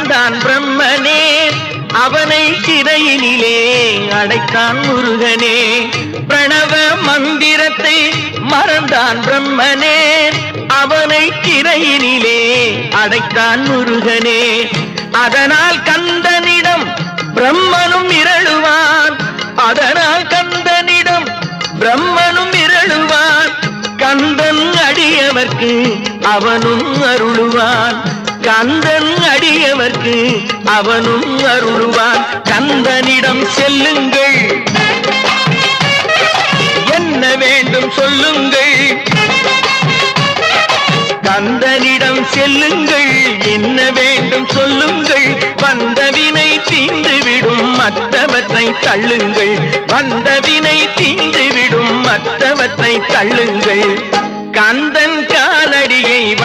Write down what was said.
வந்தான் பிரம்மனே, அவனை சிறையினிலே அடைத்தான் முருகனே. பிரணவ மந்திரத்தை மறந்தான் பிரம்மனே, அவனை சிறையினிலே அடைத்தான் முருகனே. அதனால் கந்தனிடம் பிரம்மனும் மிரளுவான், அதனால் கந்தனிடம் பிரம்மனும் மிரளுவான். கந்தன் அடியவர்க்கு அவனும் அருளுவான், கந்தன் அடியவர்க்கு அவனும் அருளுவான். கந்தனிடம் செல்லுங்கள், என்ன வேண்டும் சொல்லுங்கள். கந்தனிடம் செல்லுங்கள், என்ன வேண்டும் சொல்லுங்கள். வந்தவினை தீர்ந்துவிடும் மற்றவற்றை தள்ளுங்கள், வந்தவினை தீர்ந்துவிடும் மற்றவற்றை தள்ளுங்கள். கந்தன் காலடியை